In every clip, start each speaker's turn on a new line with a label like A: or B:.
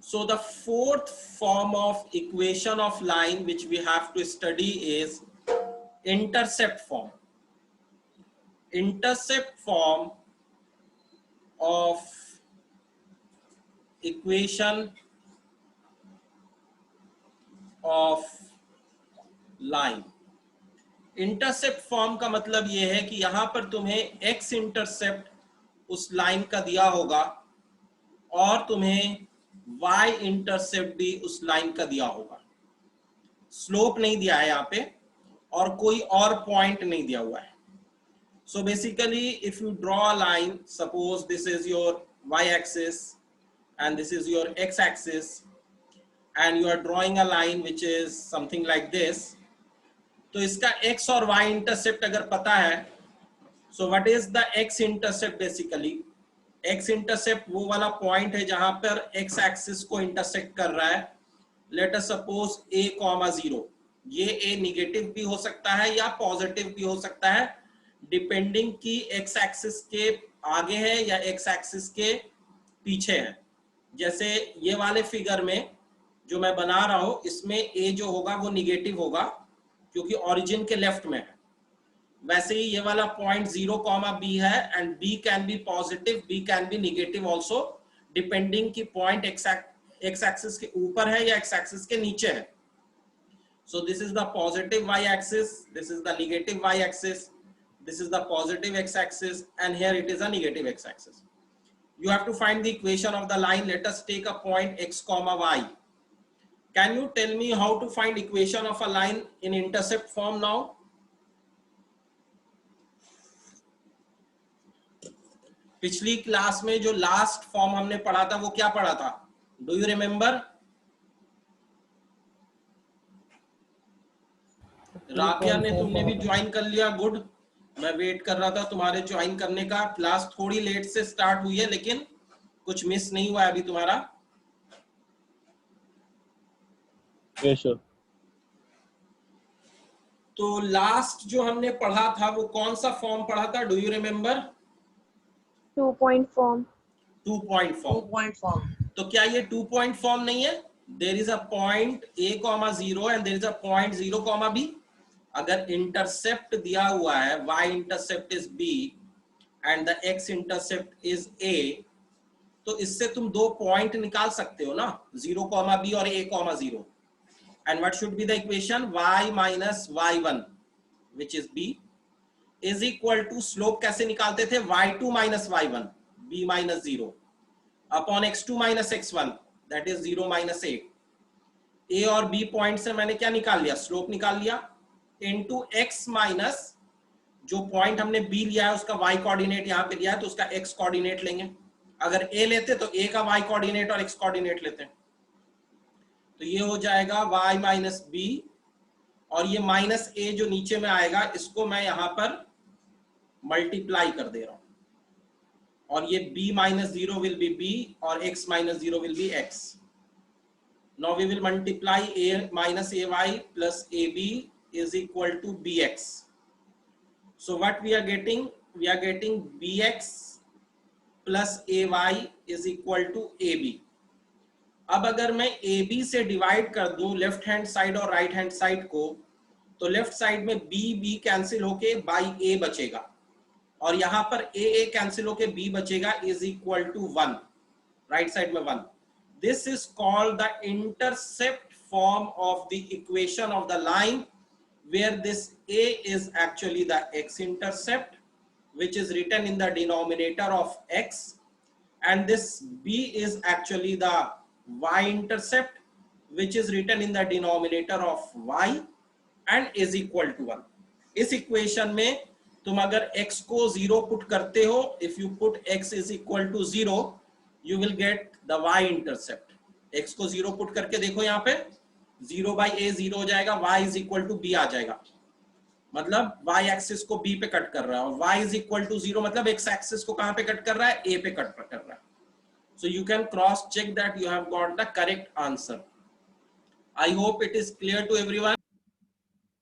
A: So the fourth form of equation of line which we have to study is intercept form. Intercept form of equation of line. Intercept form का मतलब यह है कि यहां पर तुम्हें एक्स इंटरसेप्ट उस लाइन का दिया होगा और तुम्हें वाई इंटरसेप्ट भी उस लाइन का दिया होगा. स्लोप नहीं दिया है यहाँ पे और कोई और पॉइंट नहीं दिया हुआ है. So basically if you draw a line, suppose this is your y axis and this is your x axis and you are drawing a line which is something like this. तो इसका x और y intercept अगर पता है, so what is the x intercept basically? x intercept वो वाला point है जहां पर x एक्सिस को इंटरसेक्ट कर रहा है. Let us suppose a, 0. ये a निगेटिव भी हो सकता है या पॉजिटिव भी हो सकता है डिपेंडिंग कि x एक्सिस के आगे है या x एक्सिस के पीछे है. जैसे ये वाले फिगर में जो मैं बना रहा हूं इसमें a जो होगा वो निगेटिव होगा क्योंकि ओरिजिन के लेफ्ट में है. वैसे ही ये वाला पॉइंट 0, b है and b can be positive, b can be negative also depending कि पॉइंट x एक्सिस के ऊपर है या x एक्सिस के नीचे है. So this is the positive y axis, this is the negative y axis, this is the positive x axis and here it is a negative x axis. You have to find the equation of the line. Let us take a point x comma y. Can you tell me how to find equation of a line in intercept form now? पिछली class में जो last form हमने पढ़ा था वो क्या पढ़ा था? Do you remember? राबिया ने तुमने भी ज्वाइन कर लिया, गुड. मैं वेट कर रहा था तुम्हारे ज्वाइन करने का. क्लास थोड़ी लेट से स्टार्ट हुई है लेकिन कुछ मिस नहीं हुआ अभी तुम्हारा.
B: Yes sir.
A: तो लास्ट जो हमने पढ़ा था वो कौन सा फॉर्म पढ़ा था? Do you remember?
C: 2 point form.
A: 2 point form. तो क्या ये 2 point form नहीं है? There is a point a, 0 and there is a point 0, b. अगर इंटरसेप्ट दिया हुआ है y intercept is b and the x intercept is a, तो इससे तुम दो पॉइंट निकाल सकते हो ना, 0, b और a, 0. And what should be the equation? y minus y1 which is b is equal to, slope कैसे निकालते थे? y2 minus y1, b minus 0 upon x2 minus x1 that is 0 minus 8. a और b point से मैंने क्या निकाल लिया? Slope निकाल लिया. इनटू x माइनस जो पॉइंट हमने b लिया है उसका y कोऑर्डिनेट यहाँ पे दिया है तो उसका x कोऑर्डिनेट लेंगे. अगर a लेते तो a का y कोऑर्डिनेट और x कोऑर्डिनेट लेते हैं. तो ये हो जाएगा y माइनस b और ये माइनस a जो नीचे में आएगा इसको मैं यहाँ पर मल्टीप्लाई कर दे रहा हूं और ये b minus 0 will be b और x minus 0 will be x. Now we will multiply a minus ay plus ab is equal to bx. So what we are getting? We are getting bx plus ay is equal to ab. अब अगर मैं ab से divide कर दूं left hand side और right hand side को, तो left side में b कैंसिल होके बाई a बचेगा और यहां पर a कैंसिल होके b बचेगा is equal to 1. Right side में 1. This is called the intercept form of the equation of the line, where this a is actually the x-intercept, which is written in the denominator of x, and this b is actually the y-intercept, which is written in the denominator of y, and is equal to 1. इस equation में तुम अगर x को 0 put करते हो, if you put x is equal to 0, you will get the y intercept. x को 0 put करके देखो यहाँ पे 0 by a 0 हो जाएगा, y is equal to b आ जाएगा. मतलब y एक्सिस को b पे कट कर रहा है और y is equal to 0 मतलब x एक्सिस को कहां पे कट कर रहा है? a पे कट कर रहा है. So you can cross check that you have got the correct answer. I hope it is clear to everyone.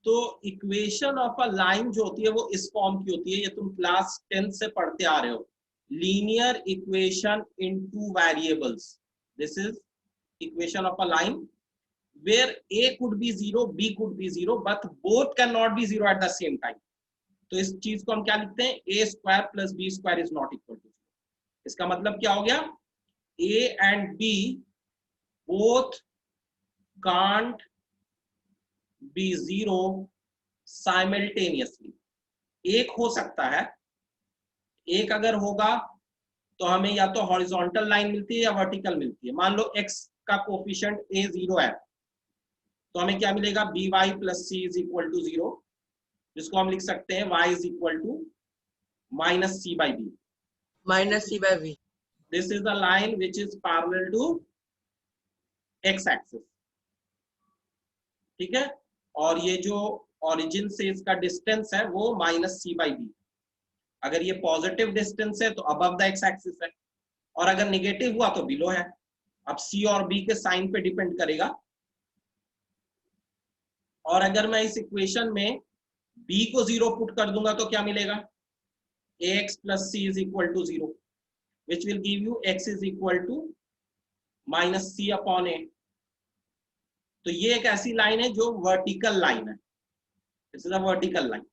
A: तो इक्वेशन ऑफ अ लाइन जो होती है वो इस फॉर्म की होती है. ये तुम क्लास 10 से पढ़ते आ रहे हो. Linear equation in two variables. This is equation of a line where a could be 0, b could be 0, but both cannot be 0 at the same time. तो इस चीज को हम क्या लिखते हैं, a square plus b square is not equal to 0. इसका मतलब क्या हो गया, a and b both can't be 0 simultaneously. एक हो सकता है, एक अगर होगा तो हमें या तो हॉरिजॉन्टल लाइन मिलती है या वर्टिकल मिलती है. मान लो x का कोफिशिएंट a 0 है, तो हमें क्या मिलेगा, by plus c is equal to 0, जिसको हम लिख सकते हैं y is equal to minus c by b.
D: Minus c by b.
A: This is the line which is parallel to x axis. ठीक है, और ये जो ओरिजिन से इसका डिस्टेंस है वो माइनस c by b. अगर ये पॉजिटिव डिस्टेंस है तो अबव द एक्स एक्सिस है, और अगर निगेटिव हुआ तो बिलो है. अब c और b के साइन पे डिपेंड करेगा. और अगर मैं इस इक्वेशन में b को 0 पुट कर दूंगा तो क्या मिलेगा, ax plus c is equal to 0, which will give you x is equal to minus c upon a. तो ये एक ऐसी लाइन है जो वर्टिकल लाइन है. This is a vertical line.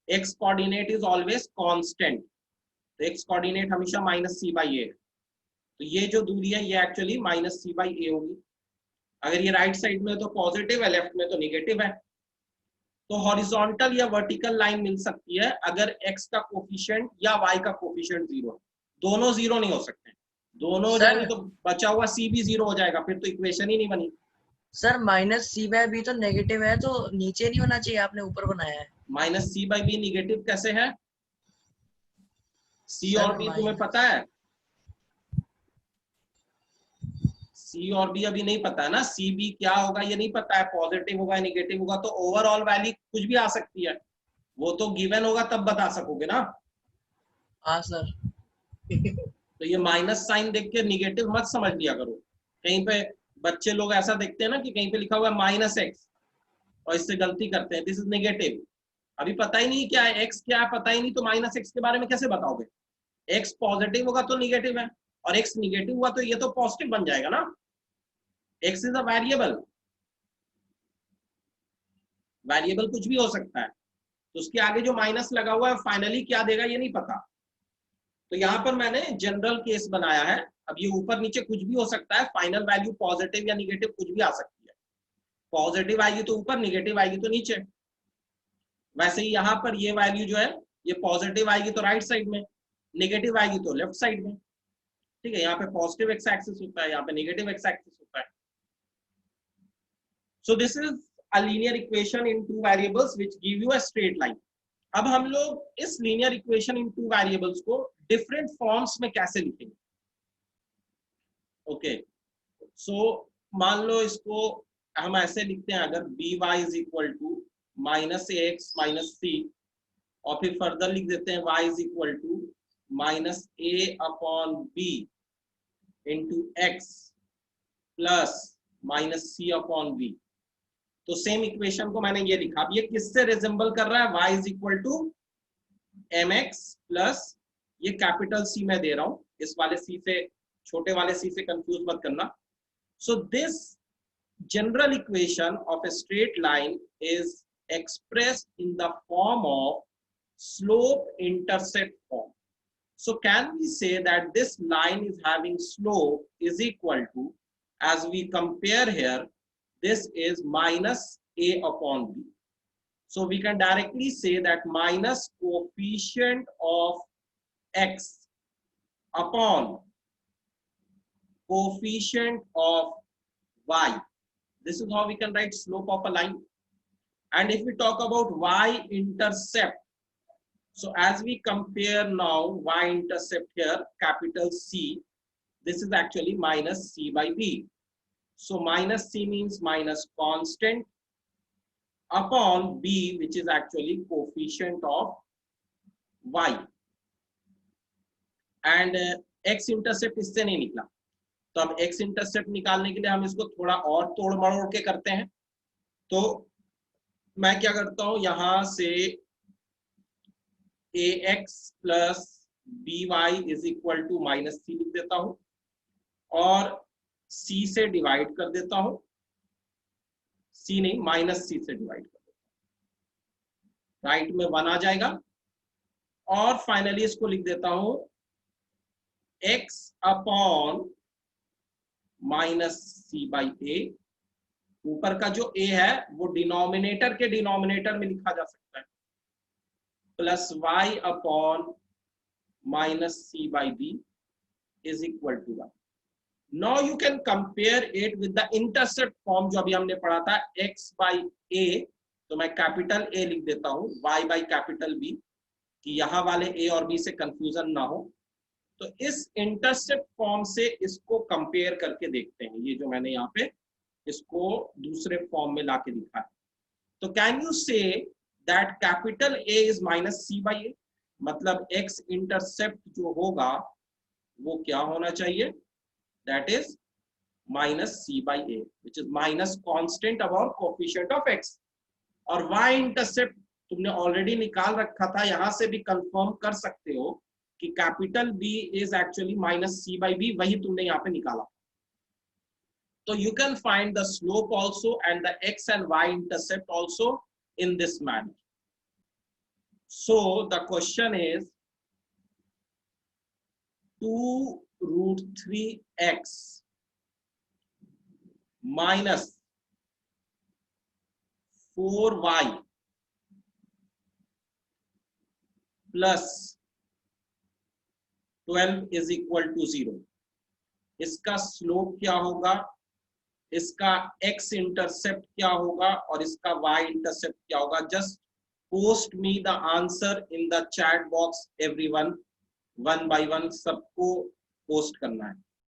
A: x coordinate is always constant, तो x coordinate हमेशा minus c by ए. तो ये जो दूरी है ये एक्चुअली माइनस c बाई ए होगी. अगर ये राइट साइड में तो पॉजिटिव है, लेफ्ट में तो निगेटिव है. तो हॉरिजॉन्टल या वर्टिकल लाइन मिल सकती है अगर x का कोफिशिएंट या y का कोफिशिएंट 0 है. दोनों 0 नहीं हो सकते. दोनों हो जाएंगे तो बचा हुआ c भी 0 हो जाएगा, फिर तो इक्वेशन ही नहीं बनी.
D: Sir minus c by b तो नेगेटिव है, तो नीचे नहीं होना चाहिए, आपने ऊपर बनाया है.
A: Minus c by b negative कैसे है, c और b तुम्हें पता है, c और b अभी नहीं पता है ना. c b क्या होगा ये नहीं पता है, पॉजिटिव होगा निगेटिव होगा, तो ओवरऑल वैल्यू कुछ भी आ सकती है. वो तो गिवन होगा तब बता सकोगे ना.
D: हाँ सर.
A: तो ये माइनस साइन देख के निगेटिव मत समझ लिया करो. कहीं पे बच्चे लोग ऐसा देखते हैं ना कि कहीं पे लिखा हुआ है माइनस एक्स और इससे गलती करते हैं, दिस इज नेगेटिव. अभी पता ही नहीं क्या है एक्स, क्या है पता ही नहीं, तो माइनस एक्स के बारे में कैसे बताओगे. एक्स पॉजिटिव होगा तो निगेटिव है, और एक्स निगेटिव हुआ तो ये तो पॉजिटिव बन जाएगा ना. X is a variable, variable कुछ भी हो सकता है. तो उसके आगे जो माइनस लगा हुआ है फाइनली क्या देगा ये नहीं पता. तो यहाँ पर मैंने जनरल केस बनाया है. अब ये ऊपर नीचे कुछ भी हो सकता है, फाइनल वैल्यू पॉजिटिव या निगेटिव कुछ भी आ सकती है. पॉजिटिव आएगी तो ऊपर, निगेटिव आएगी तो नीचे. वैसे ही यहाँ पर ये वैल्यू जो है ये पॉजिटिव आएगी तो राइट साइड में, निगेटिव आएगी तो लेफ्ट साइड में. ठीक है, यहाँ पे पॉजिटिव एक्स एक्सिस होता है, यहाँ पे नेगेटिव एक्स एक्सिस होता है. So this is a linear equation in two variables which give you a straight line. अब हम लोग इस linear equation in two variables को डिफरेंट फॉर्म्स में कैसे लिखेंगे. ओके, सो मान लो इसको हम ऐसे लिखते हैं, अगर by is equal to minus a x minus c, और फिर फर्दर लिख देते हैं y is equal to minus a upon b into x plus minus c upon b. तो सेम इक्वेशन को मैंने ये लिखा. अब ये किससे रिजेंबल कर रहा है, y is equal to m x plus, ये कैपिटल सी में दे रहा हूं, इस वाले सी से, छोटे वाले सी से कंफ्यूज मत करना. So this general equation of a straight line is expressed in the form of slope intercept form. So can we say that this line is having slope is equal to, as we compare here, this is minus a upon b. So we can directly say that minus coefficient of x upon coefficient of y. This is how we can write slope of a line. And if we talk about y-intercept, so as we compare now y-intercept here, capital C, this is actually minus c by b. So minus c means minus constant upon b, which is actually coefficient of y. And x-intercept इससे नहीं निकला. तो अब x intercept निकालने के लिए हम इसको थोड़ा और तोड़ मरोड़ के करते हैं. तो मैं क्या करता हूं, यहां से ax plus by is equal to minus c लिख देता हूं, और सी से डिवाइड कर देता हूं, सी नहीं माइनस सी से डिवाइड कर देता हूं, राइट में 1 आ जाएगा। और फाइनली इसको लिख देता हूं x upon minus c by a. ऊपर का जो a है वो डिनोमिनेटर के डिनोमिनेटर में लिखा जा सकता है, plus y upon minus c by b is equal to 1। Now you can compare it with the intercept form जो अभी हमने पढ़ा था, x बाई a, तो मैं कैपिटल A लिख देता हूं, y बाई कैपिटल B, कि यहां वाले a और b से कंफ्यूजन ना हो। तो इस इंटरसेप्ट फॉर्म से इसको कंपेयर करके देखते हैं, ये जो मैंने यहाँ पे इसको दूसरे फॉर्म में लाके लिखा है। तो can you say that capital A is minus c by a, मतलब x इंटरसेप्ट जो होगा वो क्या होना चाहिए, that is minus c by a, which is minus constant about coefficient of x। और y इंटरसेप्ट तुमने ऑलरेडी निकाल रखा था, यहां से भी कंफर्म कर सकते हो कि capital B is actually minus c by b, वही तुमने यहाँ पे निकाला। तो you can find the slope also and the x and y intercept also in this manner. So the question is 2 root 3x minus 4y plus 12 is equal to 0. इसका slope क्या होगा, इसका x इंटरसेप्ट क्या होगा और इसका y intercept क्या होगा। Just post me the answer in the chat box everyone, 1 by 1 सबको पोस्ट करना है।